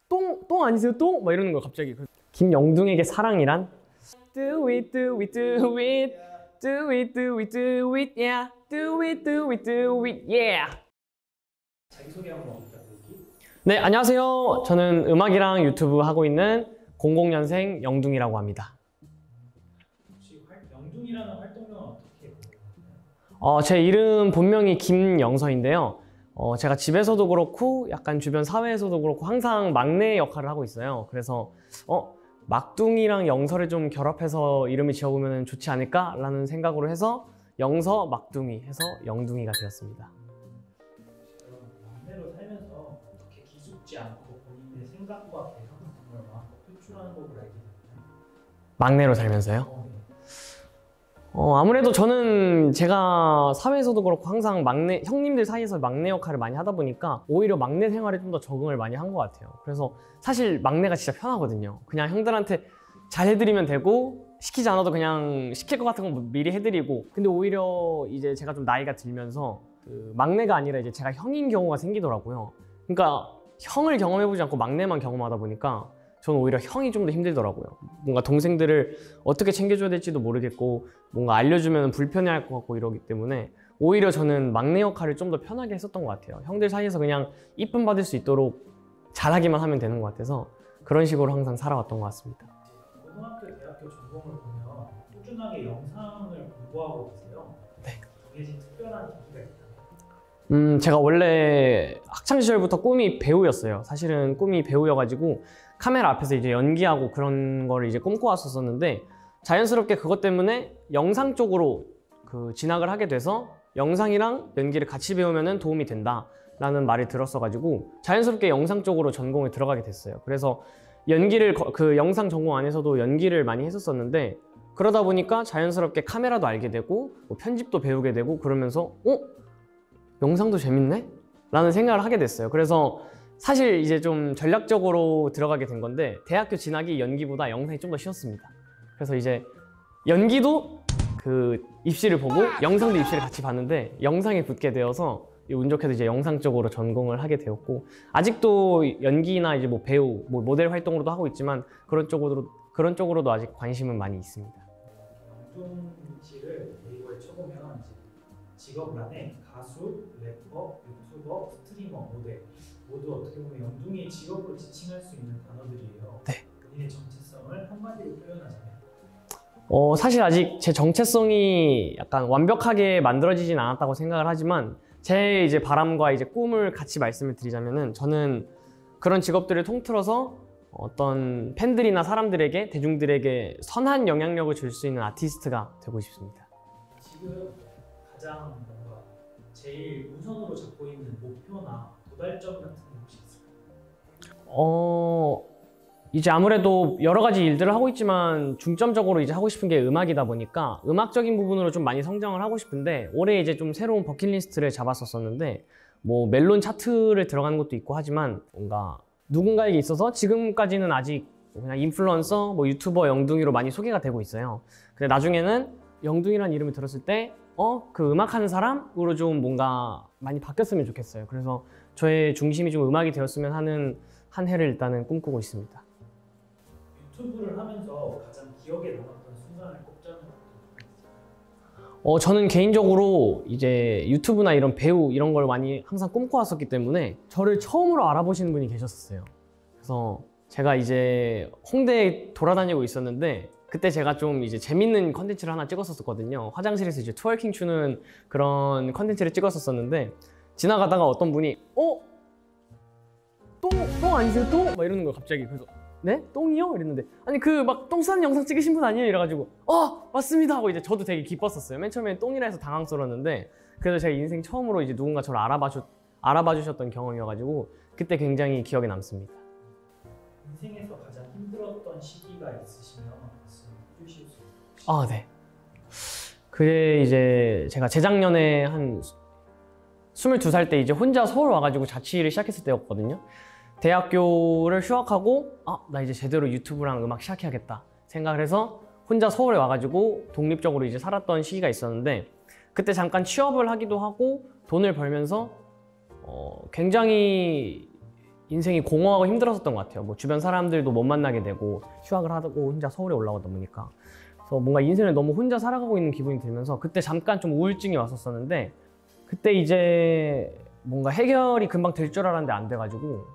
똥 아니세요? 똥? 막 이러는 거예요 갑자기. 김영둥에게 사랑이란? Do it, do it, do it, do it, do it, do it, yeah, do it, do it, do it, yeah. 자기소개 한번 부탁드릴게요. 네, 안녕하세요. 저는 음악이랑 유튜브 하고 있는 00년생 영둥이라고 합니다. 혹시 영둥이라는 활동명은 어떻게 보나요? 제 이름 본명이 김영서인데요. 제가 집에서도 그렇고 약간 주변 사회에서도 그렇고 항상 막내 역할을 하고 있어요. 그래서 막둥이랑 영서를 좀 결합해서 이름을 지어보면 좋지 않을까? 라는 생각으로 해서 영서, 막둥이 해서 영둥이가 되었습니다. 막내로 살면서 어떻게 기죽지 않고 본인의 생각과 개성 같은 걸 마음껏 표출하는 법을 알게 됐나요? 막내로 살면서요? 아무래도 저는 제가 사회에서도 그렇고 항상 형님들 사이에서 막내 역할을 많이 하다 보니까 오히려 막내 생활에 좀 더 적응을 많이 한 것 같아요. 그래서 사실 막내가 진짜 편하거든요. 그냥 형들한테 잘 해드리면 되고 시키지 않아도 그냥 시킬 것 같은 거 미리 해드리고. 근데 오히려 이제 제가 좀 나이가 들면서 막내가 아니라 이제 제가 형인 경우가 생기더라고요. 그러니까 형을 경험해보지 않고 막내만 경험하다 보니까 저는 오히려 형이 좀 더 힘들더라고요. 뭔가 동생들을 어떻게 챙겨줘야 될지도 모르겠고 뭔가 알려주면 불편해할 것 같고 이러기 때문에 오히려 저는 막내 역할을 좀 더 편하게 했었던 것 같아요. 형들 사이에서 그냥 이쁨 받을 수 있도록 잘하기만 하면 되는 것 같아서 그런 식으로 항상 살아왔던 것 같습니다. 고등학교, 대학교 전공을 보면 꾸준하게 영상을 공부하고 계세요. 네. 정해진 특별한 계기가 있나요? 제가 원래 학창시절부터 꿈이 배우였어요. 사실은 꿈이 배우여가지고 카메라 앞에서 이제 연기하고 그런 거를 이제 꿈꿔왔었는데 자연스럽게 그것 때문에 영상 쪽으로 진학을 하게 돼서 영상이랑 연기를 같이 배우면 도움이 된다 라는 말을 들었어가지고 자연스럽게 영상 쪽으로 전공을 들어가게 됐어요. 그래서 연기를 그 영상 전공 안에서도 연기를 많이 했었는데 그러다 보니까 자연스럽게 카메라도 알게 되고 뭐 편집도 배우게 되고 그러면서 영상도 재밌네? 라는 생각을 하게 됐어요. 그래서 사실 이제 좀 전략적으로 들어가게 된 건데 대학교 진학이 연기보다 영상이 좀 더 쉬웠습니다. 그래서 이제 연기도 입시를 보고 영상도 입시를 같이 봤는데 영상에 붙게 되어서 운 좋게도 이제 영상 쪽으로 전공을 하게 되었고 아직도 연기나 이제 뭐 배우, 뭐 모델 활동으로도 하고 있지만 그런 쪽으로도 아직 관심은 많이 있습니다. 영둥 씨를 네이버에 쳐보면 직업을 안에 가수, 래퍼, 유튜버, 스트리머, 모델 모두 어떻게 보면 영둥이의 직업으로 지칭할 수 있는 단어들이에요. 네. 본인의 정체성을 한마디로 표현하자면? 사실 아직 제 정체성이 약간 완벽하게 만들어지진 않았다고 생각을 하지만 제 이제 바람과 이제 꿈을 같이 말씀을 드리자면은 저는 그런 직업들을 통틀어서 어떤 팬들이나 사람들에게, 대중들에게 선한 영향력을 줄 수 있는 아티스트가 되고 싶습니다. 지금 가장 뭔가 제일 우선으로 잡고 있는 목표나 도달점 같은 게 혹시 있을까요? 이제 아무래도 여러 가지 일들을 하고 있지만 중점적으로 이제 하고 싶은 게 음악이다 보니까 음악적인 부분으로 좀 많이 성장을 하고 싶은데 올해 이제 좀 새로운 버킷리스트를 잡았었는데 뭐 멜론 차트를 들어가는 것도 있고 하지만 뭔가 누군가에게 있어서 지금까지는 아직 그냥 인플루언서, 뭐 유튜버 영둥이로 많이 소개가 되고 있어요. 근데 나중에는 영둥이라는 이름을 들었을 때 그 음악하는 사람으로 좀 뭔가 많이 바뀌었으면 좋겠어요. 그래서 저의 중심이 좀 음악이 되었으면 하는 한 해를 일단은 꿈꾸고 있습니다. 유튜브를 하면서 가장 기억에 남았던 순간을 꼽자면 저는 개인적으로 이제 유튜브나 이런 배우 이런 걸 많이 항상 꿈꿔왔었기 때문에 저를 처음으로 알아보시는 분이 계셨어요. 그래서 제가 이제 홍대에 돌아다니고 있었는데 그때 제가 좀 이제 재밌는 컨텐츠를 하나 찍었었거든요. 화장실에서 이제 트월킹 추는 그런 컨텐츠를 찍었었는데 지나가다가 어떤 분이 똥 아니세요? 똥? 막 이러는 거예요 갑자기. 그래서 네? 똥이요? 이랬는데 아니 막 똥 싸는 영상 찍으신 분 아니에요? 이래가지고 맞습니다 하고 이제 저도 되게 기뻤었어요. 맨 처음에 똥이라 해서 당황스러웠는데 그래도 제가 인생 처음으로 이제 누군가 저를 알아봐 주셨던 경험이어가지고 그때 굉장히 기억에 남습니다. 인생에서 가장 힘들었던 시기가 있으시면 말씀해 주실 수 있나요? 네. 그게 이제 제가 재작년에 한 22살 때 이제 혼자 서울 와가지고 자취를 시작했을 때였거든요. 대학교를 휴학하고 나 이제 제대로 유튜브랑 음악 시작해야겠다 생각을 해서 혼자 서울에 와가지고 독립적으로 이제 살았던 시기가 있었는데 그때 잠깐 취업을 하기도 하고 돈을 벌면서 굉장히 인생이 공허하고 힘들었었던 것 같아요. 뭐 주변 사람들도 못 만나게 되고 휴학을 하고 혼자 서울에 올라오다 보니까 그래서 뭔가 인생을 너무 혼자 살아가고 있는 기분이 들면서 그때 잠깐 좀 우울증이 왔었었는데 그때 이제 뭔가 해결이 금방 될 줄 알았는데 안 돼가지고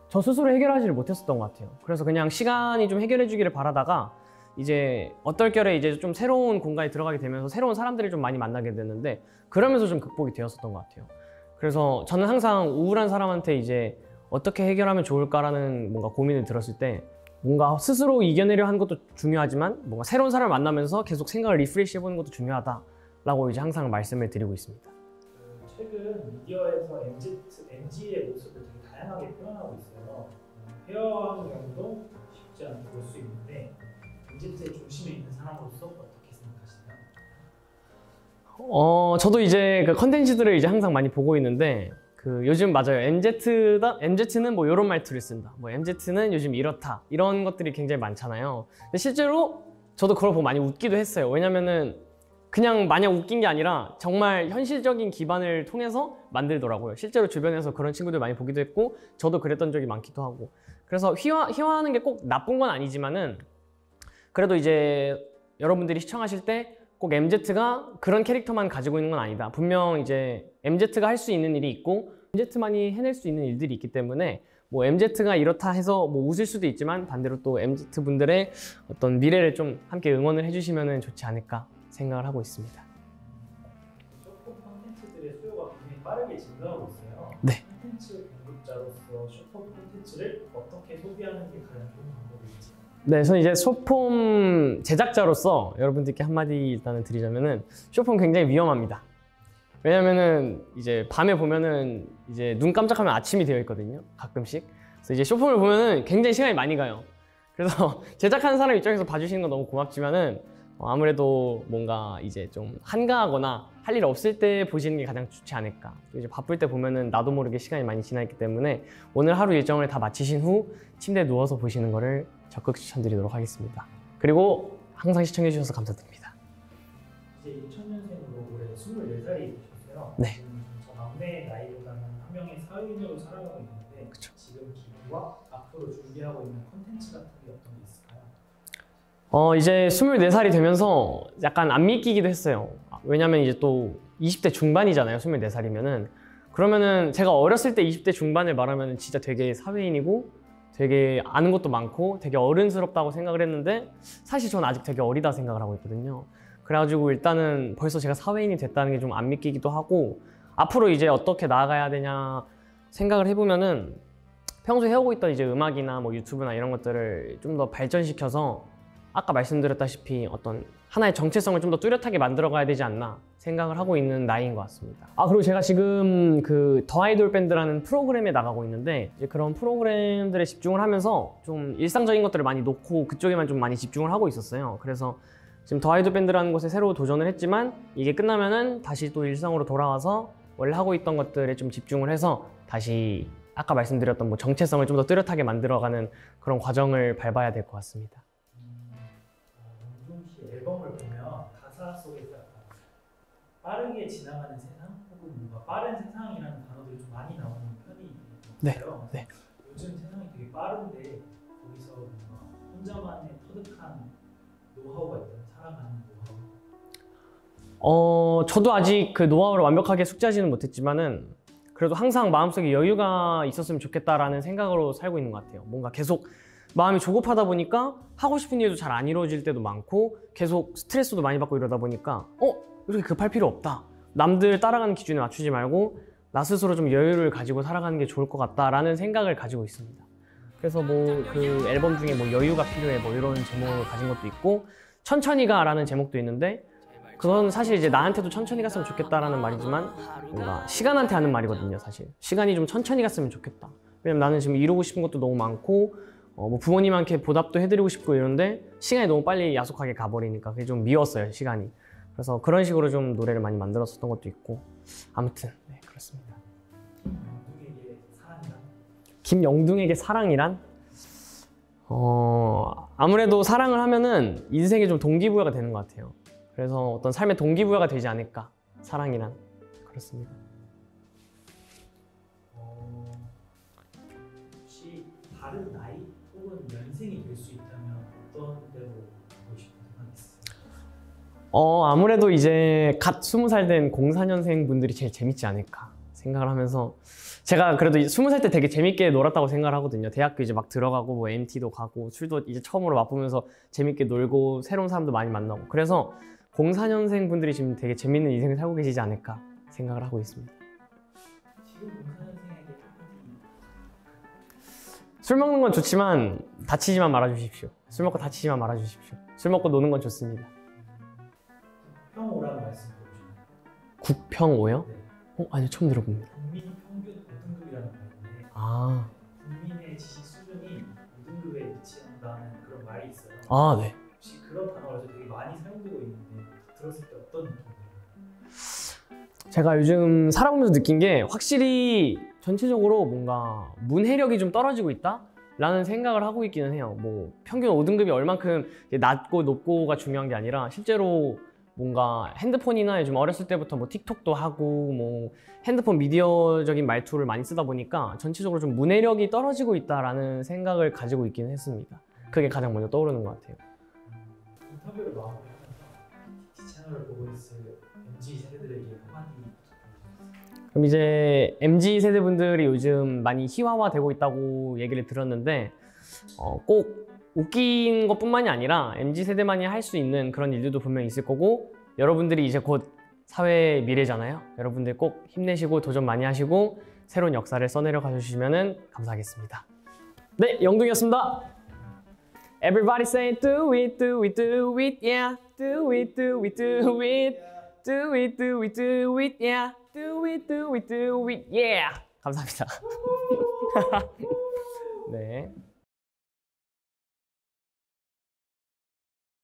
저 스스로 해결하지를 못했었던 것 같아요. 그래서 그냥 시간이 좀 해결해 주기를 바라다가 이제 어떨결에 이제 좀 새로운 공간에 들어가게 되면서 새로운 사람들을 좀 많이 만나게 됐는데 그러면서 좀 극복이 되었었던 것 같아요. 그래서 저는 항상 우울한 사람한테 이제 어떻게 해결하면 좋을까라는 뭔가 고민을 들었을 때 뭔가 스스로 이겨내려 하는 것도 중요하지만 뭔가 새로운 사람을 만나면서 계속 생각을 리프레시 해보는 것도 중요하다라고 이제 항상 말씀을 드리고 있습니다. 최근 미디어에서 MZ의 모습을 되게 다양하게 표현하고 있어요. 헤어하는 경우도 쉽지 않게 볼 수 있는데 MZ의 중심에 있는 사람으로서 어떻게 생각하시나요? 저도 이제 그 컨텐츠들을 이제 항상 많이 보고 있는데 그 요즘 맞아요. MZ는 뭐 이런 말투를 쓴다. 뭐 MZ는 요즘 이렇다. 이런 것들이 굉장히 많잖아요. 근데 실제로 저도 그걸 보고 많이 웃기도 했어요. 왜냐면은 그냥 마냥 웃긴 게 아니라 정말 현실적인 기반을 통해서 만들더라고요. 실제로 주변에서 그런 친구들 많이 보기도 했고 저도 그랬던 적이 많기도 하고 그래서 희화하는 게 꼭 나쁜 건 아니지만은 그래도 이제 여러분들이 시청하실 때 꼭 MZ가 그런 캐릭터만 가지고 있는 건 아니다. 분명 이제 MZ가 할 수 있는 일이 있고 MZ만이 해낼 수 있는 일들이 있기 때문에 뭐 MZ가 이렇다 해서 뭐 웃을 수도 있지만 반대로 또 MZ 분들의 어떤 미래를 좀 함께 응원을 해주시면 좋지 않을까 생각을 하고 있습니다. 쇼폼 콘텐츠들의 수요가 굉장히 빠르게 증가하고 있어요. 네. 콘텐츠 공급자로서 쇼폼 콘텐츠를 어떻게 소비하는 게 가장 좋은 방법일지. 네, 저는 이제 쇼폼 제작자로서 여러분들께 한마디 일단은 드리자면은 쇼폼 굉장히 위험합니다. 왜냐면은 이제 밤에 보면은 이제 눈 깜짝하면 아침이 되어 있거든요. 가끔씩. 그래서 이제 쇼폼을 보면은 굉장히 시간이 많이 가요. 그래서 제작하는 사람 입장에서 봐주시는 건 너무 고맙지만은 아무래도 뭔가 이제 좀 한가하거나 할 일 없을 때 보시는 게 가장 좋지 않을까. 또 이제 바쁠 때 보면은 나도 모르게 시간이 많이 지나 있기 때문에 오늘 하루 일정을 다 마치신 후 침대에 누워서 보시는 거를 적극 추천드리도록 하겠습니다. 그리고 항상 시청해 주셔서 감사드립니다. 이제 2000년생으로 올해 24살이셨어요. 네. 저 막내 나이보다는 한 명의 사회인으로 살아가고 있는데 그쵸. 지금 기분과 앞으로 준비하고 있는 콘텐츠 같은 게 어떤 게 있을까요? 이제 24살이 되면서 약간 안 믿기기도 했어요. 왜냐면 이제 또 20대 중반이잖아요. 24살이면은. 그러면은 제가 어렸을 때 20대 중반을 말하면 진짜 되게 사회인이고 되게 아는 것도 많고 되게 어른스럽다고 생각을 했는데 사실 저는 아직 되게 어리다 생각을 하고 있거든요. 그래가지고 일단은 벌써 제가 사회인이 됐다는 게 좀 안 믿기기도 하고 앞으로 이제 어떻게 나아가야 되냐 생각을 해보면은 평소에 해오고 있던 이제 음악이나 뭐 유튜브나 이런 것들을 좀 더 발전시켜서 아까 말씀드렸다시피 어떤 하나의 정체성을 좀 더 뚜렷하게 만들어 가야 되지 않나 생각을 하고 있는 나이인 것 같습니다. 그리고 제가 지금 그 더 아이돌 밴드라는 프로그램에 나가고 있는데 이제 그런 프로그램들에 집중을 하면서 좀 일상적인 것들을 많이 놓고 그쪽에만 좀 많이 집중을 하고 있었어요. 그래서 지금 더 아이돌 밴드라는 곳에 새로 도전을 했지만 이게 끝나면은 다시 또 일상으로 돌아와서 원래 하고 있던 것들에 좀 집중을 해서 다시 아까 말씀드렸던 뭐 정체성을 좀 더 뚜렷하게 만들어가는 그런 과정을 밟아야 될 것 같습니다. 영중 씨 앨범을 보면 가사 속에서 약간 빠르게 지나가는 세상 혹은 뭔가 빠른 세상이라는 단어들이 좀 많이 나오는 편이 있어요. 네. 요즘 세상이 되게 빠른데 거기서 뭔가 혼자만의 터득한 노하우가 있다면 살아가는 노하우. 저도 아직 그 노하우를 완벽하게 숙지하지는 못했지만은 그래도 항상 마음속에 여유가 있었으면 좋겠다라는 생각으로 살고 있는 것 같아요. 뭔가 계속 마음이 조급하다 보니까 하고 싶은 일도 잘 안 이루어질 때도 많고 계속 스트레스도 많이 받고 이러다 보니까 이렇게 급할 필요 없다. 남들 따라가는 기준에 맞추지 말고 나 스스로 좀 여유를 가지고 살아가는 게 좋을 것 같다라는 생각을 가지고 있습니다. 그래서 뭐 그 앨범 중에 뭐 여유가 필요해 뭐 이런 제목을 가진 것도 있고 천천히 가라는 제목도 있는데 그건 사실 이제 나한테도 천천히 갔으면 좋겠다라는 말이지만 뭔가 시간한테 하는 말이거든요. 사실 시간이 좀 천천히 갔으면 좋겠다. 왜냐면 나는 지금 이루고 싶은 것도 너무 많고 뭐 부모님한테 보답도 해드리고 싶고 이런데 시간이 너무 빨리 야속하게 가버리니까 그게 좀 미웠어요. 시간이. 그래서 그런 식으로 좀 노래를 많이 만들었었던 것도 있고 아무튼 네, 그렇습니다. 영중에게 사랑이란? 김영둥에게 사랑이란? 아무래도 사랑을 하면은 인생에 좀 동기부여가 되는 것 같아요. 그래서 어떤 삶의 동기부여가 되지 않을까 사랑이란 그렇습니다. 다른 나이 혹은 연생이 될 수 있다면 어떤 데로 가고 싶은 생각이 있어요? 아무래도 이제 갓 20살 된 04년생 분들이 제일 재밌지 않을까 생각을 하면서 제가 그래도 20살 때 되게 재밌게 놀았다고 생각을 하거든요. 대학교 이제 막 들어가고 뭐 MT도 가고 술도 이제 처음으로 맛보면서 재밌게 놀고 새로운 사람도 많이 만나고 그래서 04년생 분들이 지금 되게 재밌는 인생을 살고 계시지 않을까 생각을 하고 있습니다. 지금 04년생에게 술 먹는 건 좋지만 다치지만 말아주십시오. 술 먹고 다치지만 말아주십시오. 술 먹고 노는 건 좋습니다. 평오라는 말씀 들어보셨나요? 국평오요? 네. 아니요, 처음 들어봅니다. 국민 평균 5등급이라는 말인데 아, 국민의 지식 수준이 5등급에 위치한다는 그런 말이 있어요. 아, 네. 혹시 그런 단어가 요새 되게 많이 사용되고 있는데 들었을 때 어떤 느낌이에요? 제가 요즘 살아보면서 느낀 게 확실히 전체적으로 뭔가 문해력이 좀 떨어지고 있다? 라는 생각을 하고 있기는 해요. 뭐 평균 5등급이 얼만큼 낮고 높고가 중요한 게 아니라 실제로 뭔가 핸드폰이나 요즘 어렸을 때부터 뭐 틱톡도 하고 뭐 핸드폰 미디어적인 말투를 많이 쓰다 보니까 전체적으로 좀 문해력이 떨어지고 있다라는 생각을 가지고 있기는 했습니다. 그게 가장 먼저 떠오르는 것 같아요. 인터뷰를 마무리하면서 TT 채널을 보고 있을 MZ 세대들에게 한마디 부탁드립니다. 그럼 이제 MZ 세대분들이 요즘 많이 희화화되고 있다고 얘기를 들었는데 꼭 웃긴 것뿐만이 아니라 MZ 세대만이 할 수 있는 그런 일들도 분명히 있을 거고 여러분들이 이제 곧 사회의 미래잖아요. 여러분들 꼭 힘내시고 도전 많이 하시고 새로운 역사를 써내려 가주시면 감사하겠습니다. 네, 영둥이었습니다. Everybody say do it, do it, do it, yeah. Do it, do it, do it. Do it, do it, do it, yeah. Do it, do it, do it, yeah. 감사합니다. 네.